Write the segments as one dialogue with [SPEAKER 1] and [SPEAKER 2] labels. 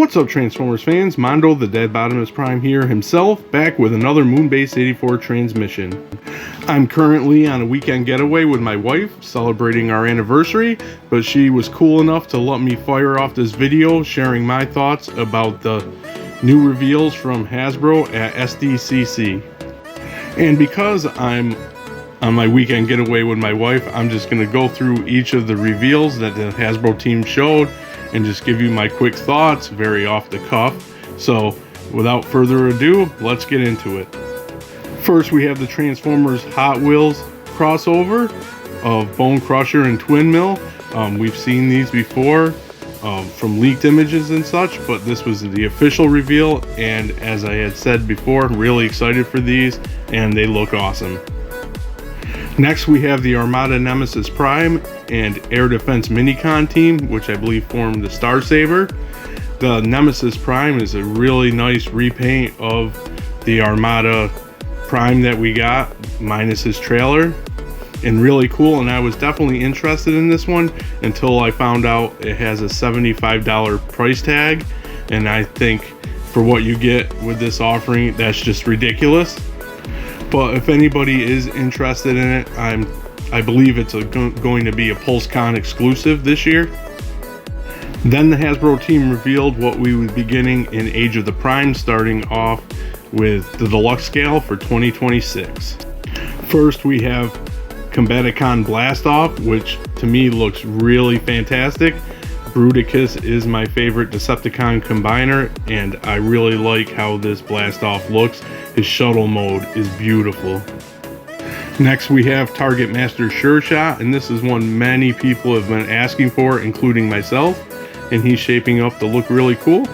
[SPEAKER 1] What's up, Transformers fans? Mondo the Dead Bottomless Prime here himself, back with another Moonbase 84 transmission. I'm currently on a weekend getaway with my wife, celebrating our anniversary, but she was cool enough to let me fire off this video sharing my thoughts about the new reveals from Hasbro at SDCC. And because I'm on my weekend getaway with my wife, I'm just going to go through each of the reveals that the Hasbro team showed and just give you my quick thoughts, very off the cuff. So without further ado, let's get into it. First, we have the Transformers Hot Wheels crossover of Bone Crusher and Twin Mill. We've seen these before from leaked images and such, but this was the official reveal, and as I had said before, really excited for these, and they look awesome. Next, we have the Armada Nemesis Prime and Air Defense Minicon team, which I believe formed the Star Saber. The Nemesis Prime is a really nice repaint of the Armada Prime that we got, minus his trailer, and really cool. And I was definitely interested in this one until I found out it has a $75 price tag, and I think for what you get with this offering, that's just ridiculous. But if anybody is interested in it, I believe it's going to be a PulseCon exclusive this year. Then the Hasbro team revealed what we would be getting in Age of the Prime, starting off with the deluxe scale for 2026. First, we have Combaticon Blastoff, which to me looks really fantastic. Bruticus is my favorite Decepticon combiner, and I really like how this Blastoff looks. His shuttle mode is beautiful. Next, we have Target Master Sure Shot, and this is one many people have been asking for, including myself, and he's shaping up to look really cool.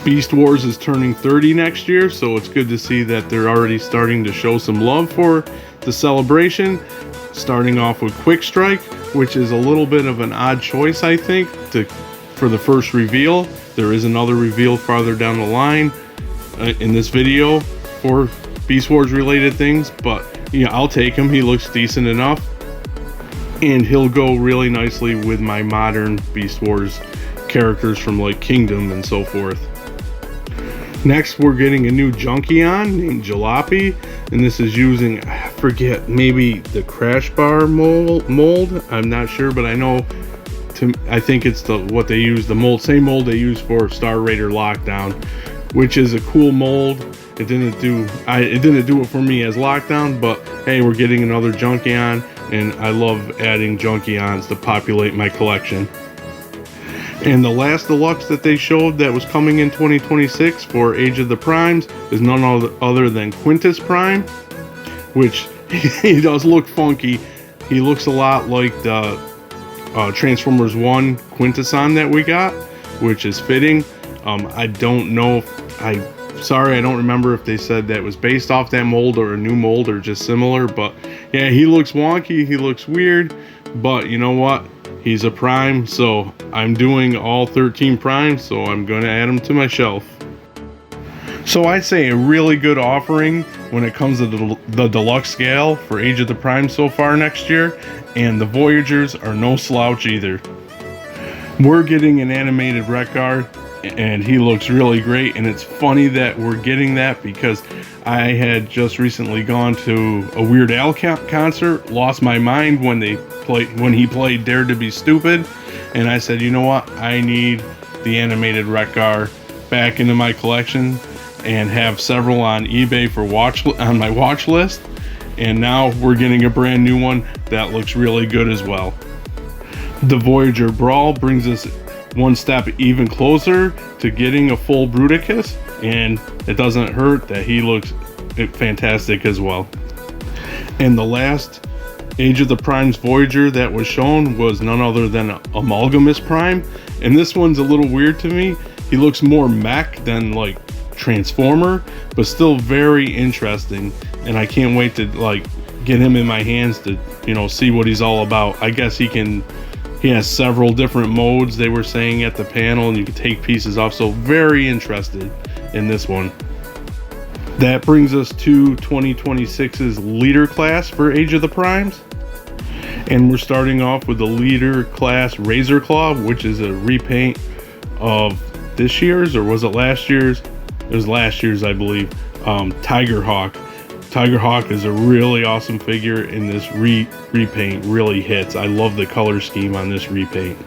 [SPEAKER 1] Beast Wars is turning 30 next year, so it's good to see that they're already starting to show some love for the celebration, starting off with Quick Strike, which is a little bit of an odd choice, I think, for the first reveal. There is another reveal farther down the line in this video for Beast Wars related things, but yeah, I'll take him. He looks decent enough, and he'll go really nicely with my modern Beast Wars characters from like Kingdom and so forth. Next, we're getting a new Junkion named Jalopy, and this is using, I forget, maybe the Crash Bar mold. I'm not sure, but I know, I think it's what they use, the mold, same mold they use for Star Raider Lockdown, which is a cool mold. It didn't do it for me as Lockdown, but hey, we're getting another Junkion, and I love adding Junkions to populate my collection. And the last deluxe that they showed that was coming in 2026 for Age of the Primes is none other than Quintus Prime, which he does look funky. He looks a lot like the Transformers 1 Quintesson that we got, which is fitting. I don't know if I don't remember if they said that was based off that mold or a new mold or just similar, but yeah, he looks wonky, he looks weird, but you know what? He's a Prime, so I'm doing all 13 Primes, so I'm going to add them to my shelf. So I'd say a really good offering when it comes to the deluxe scale for Age of the Prime so far next year, and the Voyagers are no slouch either. We're getting an animated Wreck-Gar, and he looks really great, and it's funny that we're getting that because I had just recently gone to a Weird Al concert, lost my mind when he played Dare to Be Stupid, and I said, you know what, I need the animated Wreck-Gar back into my collection, and have several on eBay for on my watch list, and now we're getting a brand new one that looks really good as well. The Voyager Brawl brings us one step even closer to getting a full Bruticus, and it doesn't hurt that he looks fantastic as well. And the last Age of the Prime's Voyager that was shown was none other than Amalgamus Prime, and this one's a little weird to me. He looks more mech than like Transformer, but still very interesting, and I can't wait to like get him in my hands to, you know, see what he's all about. I guess he has several different modes, they were saying at the panel, and you can take pieces off, so very interested in this one. That brings us to 2026's leader class for Age of the Primes, and we're starting off with the leader class Razor Claw, which is a repaint of this year's, or was it last year's? It was last year's, I believe. Tiger Hawk. Tiger Hawk is a really awesome figure, and this repaint really hits. I love the color scheme on this repaint.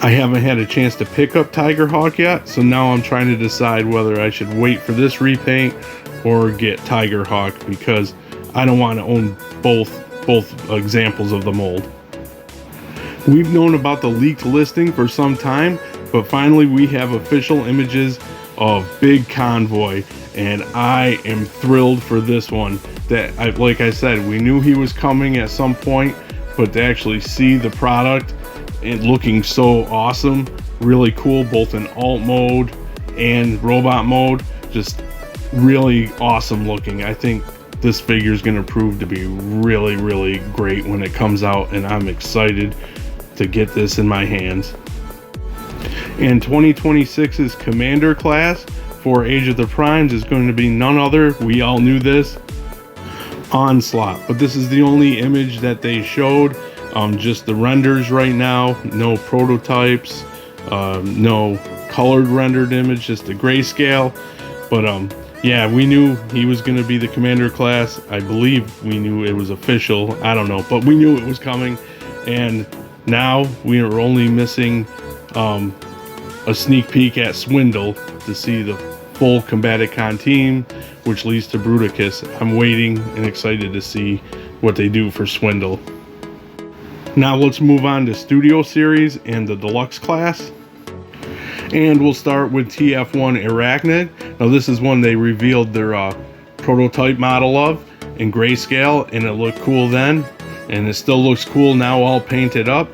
[SPEAKER 1] I haven't had a chance to pick up Tiger Hawk yet, so now I'm trying to decide whether I should wait for this repaint or get Tiger Hawk, because I don't want to own both examples of the mold. We've known about the leaked listing for some time, but finally we have official images of Big Convoy, and I am thrilled for this one. Like I said, we knew he was coming at some point, but to actually see the product and looking so awesome, really cool, both in alt mode and robot mode, just really awesome looking. I think this figure is going to prove to be really, really great when it comes out, and I'm excited to get this in my hands. And 2026's Commander class for Age of the Primes is going to be none other, we all knew this, Onslaught. But this is the only image that they showed, just the renders right now, no prototypes, no colored rendered image, just the grayscale. But yeah, we knew he was going to be the Commander class. I believe we knew it was official. I don't know, but we knew it was coming. And now we are only missing a sneak peek at Swindle to see the full Combaticon team, which leads to Bruticus. I'm waiting and excited to see what they do for Swindle. Now let's move on to Studio Series and the Deluxe class. And we'll start with TF1 Arachnid. Now this is one they revealed their prototype model of in grayscale, and it looked cool then, and it still looks cool now, all painted up.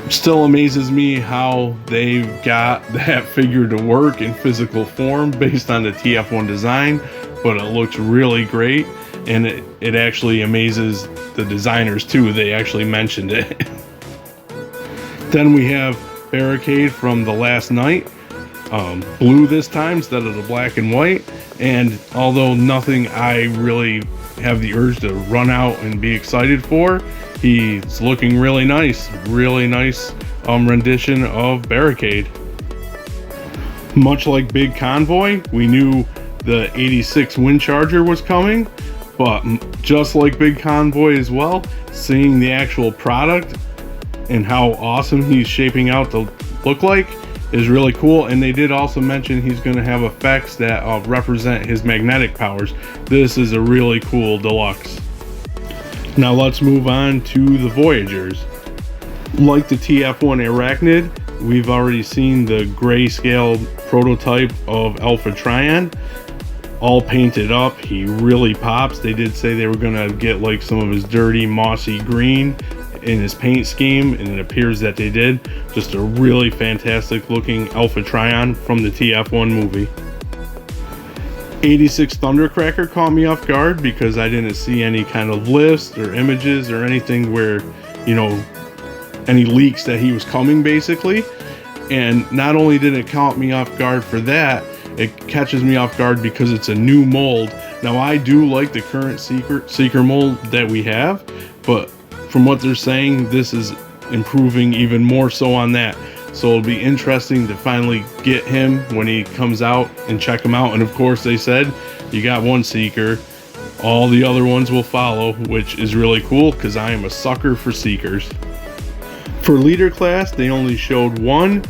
[SPEAKER 1] Still amazes me how they got that figure to work in physical form based on the TF1 design, but it looks really great, and it actually amazes the designers too. They actually mentioned it. Then we have Barricade from the Last Night, blue this time instead of the black and white, and although nothing I really have the urge to run out and be excited for, he's looking really nice rendition of Barricade. Much like Big Convoy, we knew the 86 Windcharger was coming, but just like Big Convoy as well, seeing the actual product and how awesome he's shaping out to look like is really cool. And they did also mention he's going to have effects that represent his magnetic powers. This is a really cool deluxe. Now let's move on to the Voyagers. Like the TF1 Arachnid, we've already seen the grayscale prototype of Alpha Trion, all painted up. He really pops. They did say they were going to get like some of his dirty mossy green in his paint scheme, and it appears that they did. Just a really fantastic looking Alpha Trion from the TF1 movie. 86 Thundercracker caught me off guard because I didn't see any kind of list or images or anything where, you know, any leaks that he was coming basically. And not only did it catch me off guard for that, it catches me off guard because it's a new mold. Now I do like the current Seeker mold that we have, but from what they're saying, this is improving even more so on that. So it'll be interesting to finally get him when he comes out and check him out. And of course they said, you got one Seeker, all the other ones will follow, which is really cool because I am a sucker for Seekers. For leader class, they only showed one,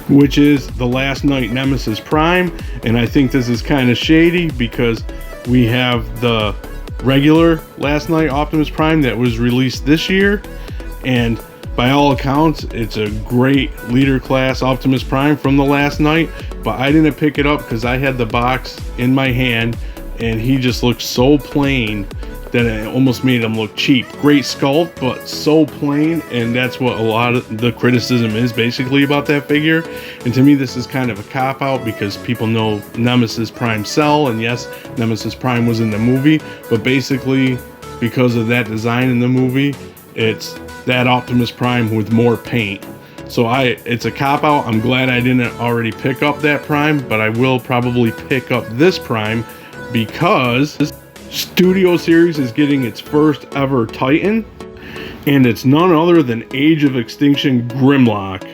[SPEAKER 1] which is the Last Night Nemesis Prime. And I think this is kind of shady because we have the regular Last Night Optimus Prime that was released this year, and by all accounts it's a great leader class Optimus Prime from the Last Night, but I didn't pick it up because I had the box in my hand and he just looked so plain that it almost made him look cheap. Great sculpt, but so plain, and that's what a lot of the criticism is basically about that figure. And to me, this is kind of a cop-out because people know Nemesis Prime sell, and yes, Nemesis Prime was in the movie, but basically because of that design in the movie, it's that Optimus Prime with more paint. So it's a cop-out. I'm glad I didn't already pick up that Prime, but I will probably pick up this Prime because Studio Series is getting its first ever Titan, and it's none other than Age of Extinction Grimlock.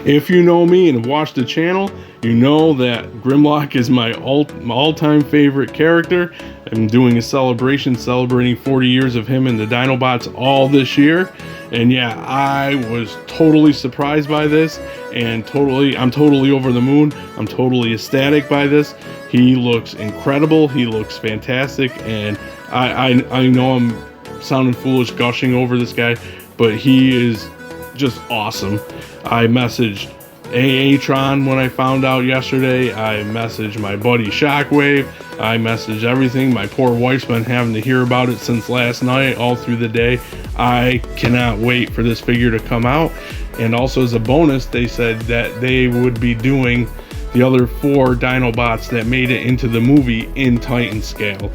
[SPEAKER 1] If you know me and watch the channel, you know that Grimlock is my all-time favorite character. I'm doing a celebration celebrating 40 years of him and the Dinobots all this year. And yeah, I was totally surprised by this, and I'm totally over the moon. I'm totally ecstatic by this. He looks incredible. He looks fantastic, and I know I'm sounding foolish gushing over this guy, but he is just awesome. I messaged AATron when I found out yesterday. I messaged my buddy Shockwave. I messaged everything. My poor wife's been having to hear about it since last night, all through the day. I cannot wait for this figure to come out. And also as a bonus, they said that they would be doing the other 4 Dinobots that made it into the movie in Titan scale.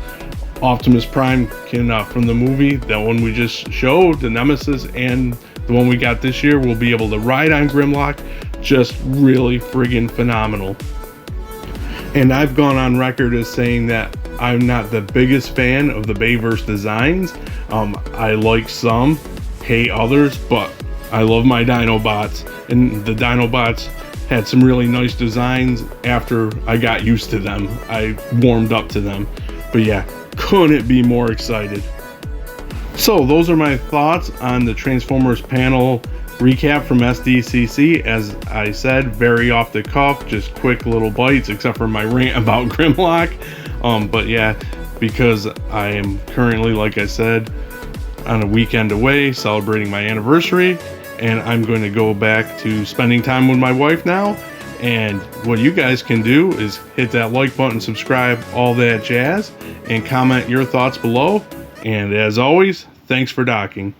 [SPEAKER 1] Optimus Prime from the movie, that one we just showed, the Nemesis, and the one we got this year, will be able to ride on Grimlock. Just really friggin' phenomenal. And I've gone on record as saying that I'm not the biggest fan of the Bayverse designs. I like some, hate others, but I love my Dinobots, and the Dinobots had some really nice designs after I got used to them. I warmed up to them. But yeah, couldn't be more excited. So those are my thoughts on the Transformers panel recap from SDCC. As I said, very off the cuff, just quick little bites, except for my rant about Grimlock. But yeah, because I am currently, like I said, on a weekend away celebrating my anniversary, and I'm going to go back to spending time with my wife now. And what you guys can do is hit that like button, subscribe, all that jazz, and comment your thoughts below. And as always, thanks for docking.